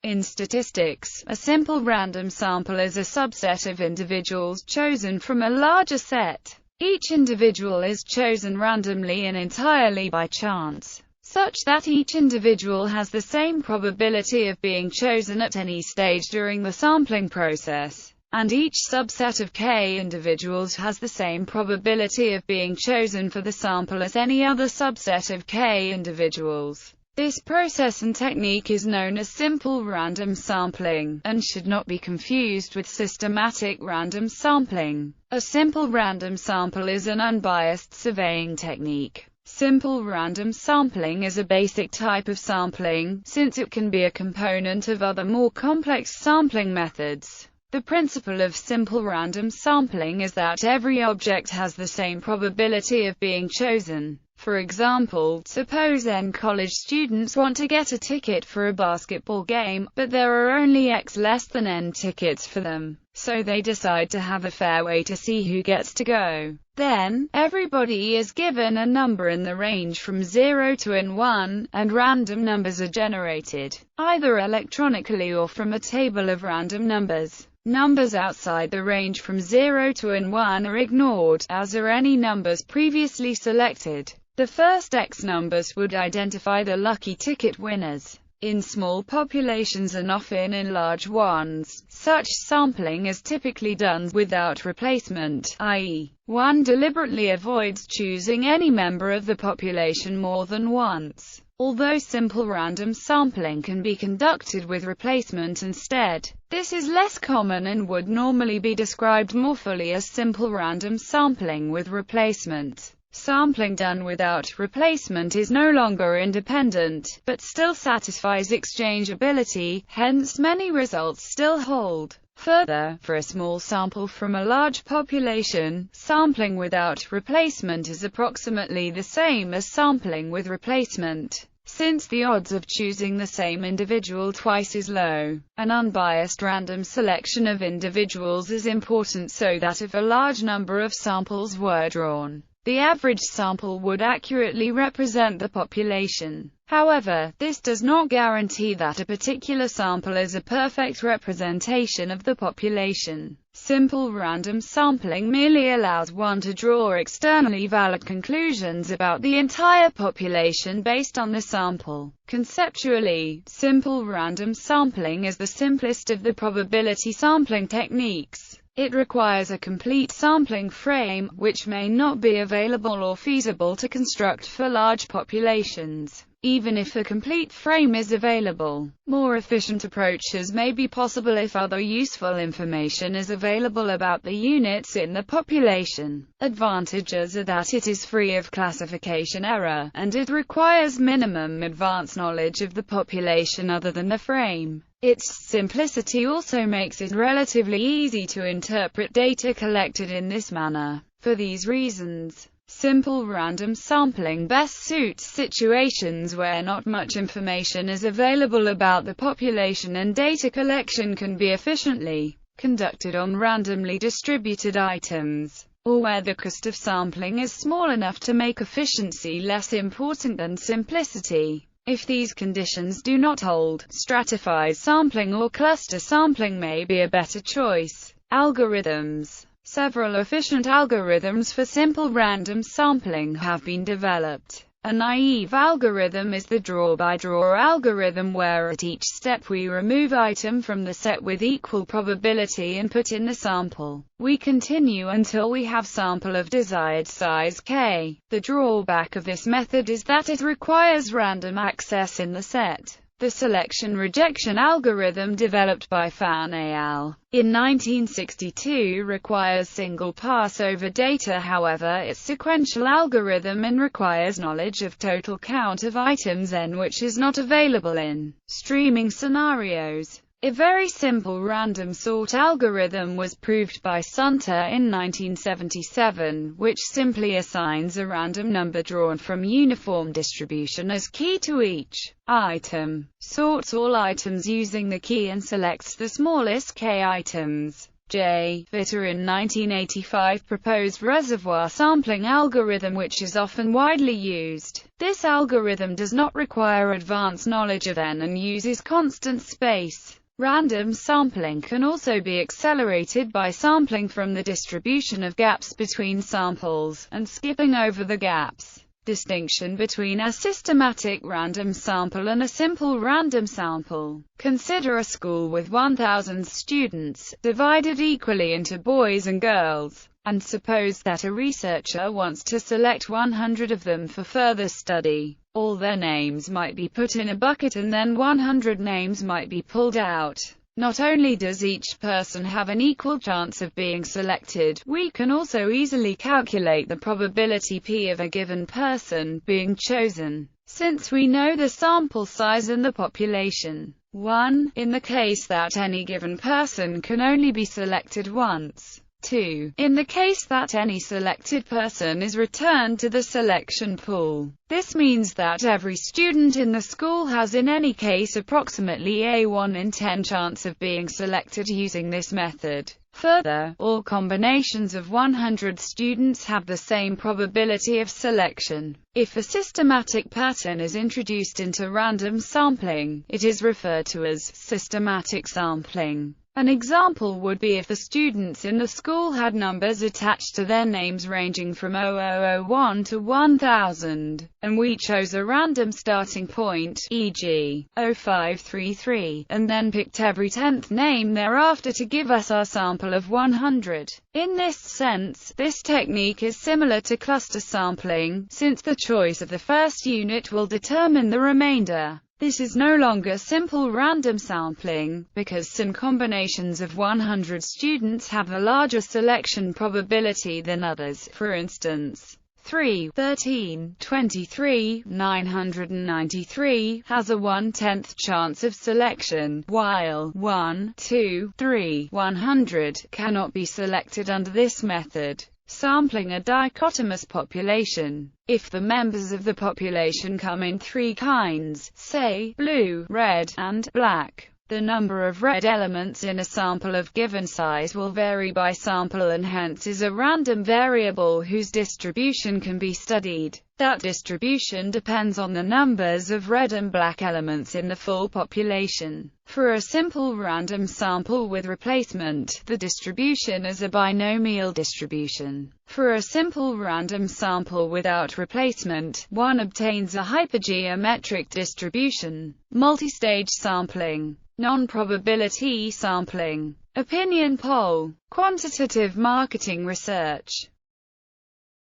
In statistics, a simple random sample is a subset of individuals chosen from a larger set. Each individual is chosen randomly and entirely by chance, such that each individual has the same probability of being chosen at any stage during the sampling process, and each subset of k individuals has the same probability of being chosen for the sample as any other subset of k individuals. This process and technique is known as simple random sampling, and should not be confused with systematic random sampling. A simple random sample is an unbiased surveying technique. Simple random sampling is a basic type of sampling, since it can be a component of other more complex sampling methods. The principle of simple random sampling is that every object has the same probability of being chosen. For example, suppose n college students want to get a ticket for a basketball game, but there are only x less than n tickets for them. So they decide to have a fair way to see who gets to go. Then, everybody is given a number in the range from 0 to n1, and random numbers are generated, either electronically or from a table of random numbers. Numbers outside the range from 0 to n1 are ignored, as are any numbers previously selected. The first x numbers would identify the lucky ticket winners. In small populations and often in large ones, such sampling is typically done without replacement, i.e., one deliberately avoids choosing any member of the population more than once. Although simple random sampling can be conducted with replacement instead, this is less common and would normally be described more fully as simple random sampling with replacement. Sampling done without replacement is no longer independent, but still satisfies exchangeability, hence many results still hold. Further, for a small sample from a large population, sampling without replacement is approximately the same as sampling with replacement, since the odds of choosing the same individual twice is low. An unbiased random selection of individuals is important so that if a large number of samples were drawn, the average sample would accurately represent the population. However, this does not guarantee that a particular sample is a perfect representation of the population. Simple random sampling merely allows one to draw externally valid conclusions about the entire population based on the sample. Conceptually, simple random sampling is the simplest of the probability sampling techniques. It requires a complete sampling frame, which may not be available or feasible to construct for large populations. Even if a complete frame is available, more efficient approaches may be possible if other useful information is available about the units in the population. Advantages are that it is free of classification error, and it requires minimum advanced knowledge of the population other than the frame. Its simplicity also makes it relatively easy to interpret data collected in this manner. For these reasons, simple random sampling best suits situations where not much information is available about the population and data collection can be efficiently conducted on randomly distributed items, or where the cost of sampling is small enough to make efficiency less important than simplicity. If these conditions do not hold, stratified sampling or cluster sampling may be a better choice. Algorithms. Several efficient algorithms for simple random sampling have been developed. A naive algorithm is the draw-by-draw algorithm, where at each step we remove item from the set with equal probability and put in the sample. We continue until we have sample of desired size k. The drawback of this method is that it requires random access in the set. The selection-rejection algorithm developed by Fan et al. In 1962 requires single pass over data. However, its sequential algorithm and requires knowledge of total count of items n, which is not available in streaming scenarios. A very simple random sort algorithm was proved by Sunter in 1977, which simply assigns a random number drawn from uniform distribution as key to each item, sorts all items using the key and selects the smallest k items. J. Vitter in 1985 proposed reservoir sampling algorithm, which is often widely used. This algorithm does not require advanced knowledge of n and uses constant space. Random sampling can also be accelerated by sampling from the distribution of gaps between samples, and skipping over the gaps. Distinction between a systematic random sample and a simple random sample. Consider a school with 1,000 students, divided equally into boys and girls, and suppose that a researcher wants to select 100 of them for further study. All their names might be put in a bucket and then 100 names might be pulled out. Not only does each person have an equal chance of being selected, we can also easily calculate the probability p of a given person being chosen, since we know the sample size and the population. 1. In the case that any given person can only be selected once. 2. In the case that any selected person is returned to the selection pool. This means that every student in the school has in any case approximately a 1 in 10 chance of being selected using this method. Further, all combinations of 100 students have the same probability of selection. If a systematic pattern is introduced into random sampling, it is referred to as systematic sampling. An example would be if the students in the school had numbers attached to their names ranging from 0001 to 1000, and we chose a random starting point, e.g., 0533, and then picked every 10th name thereafter to give us our sample of 100. In this sense, this technique is similar to cluster sampling, since the choice of the first unit will determine the remainder. This is no longer simple random sampling, because some combinations of 100 students have a larger selection probability than others. For instance, 3, 13, 23, 993 has a 1/10 chance of selection, while 1, 2, 3, 100 cannot be selected under this method. Sampling a dichotomous population. If the members of the population come in three kinds, say, blue, red, and black, the number of red elements in a sample of given size will vary by sample and hence is a random variable whose distribution can be studied. That distribution depends on the numbers of red and black elements in the full population. For a simple random sample with replacement, the distribution is a binomial distribution. For a simple random sample without replacement, one obtains a hypergeometric distribution. Multistage sampling. Non-probability sampling. Opinion poll. Quantitative marketing research.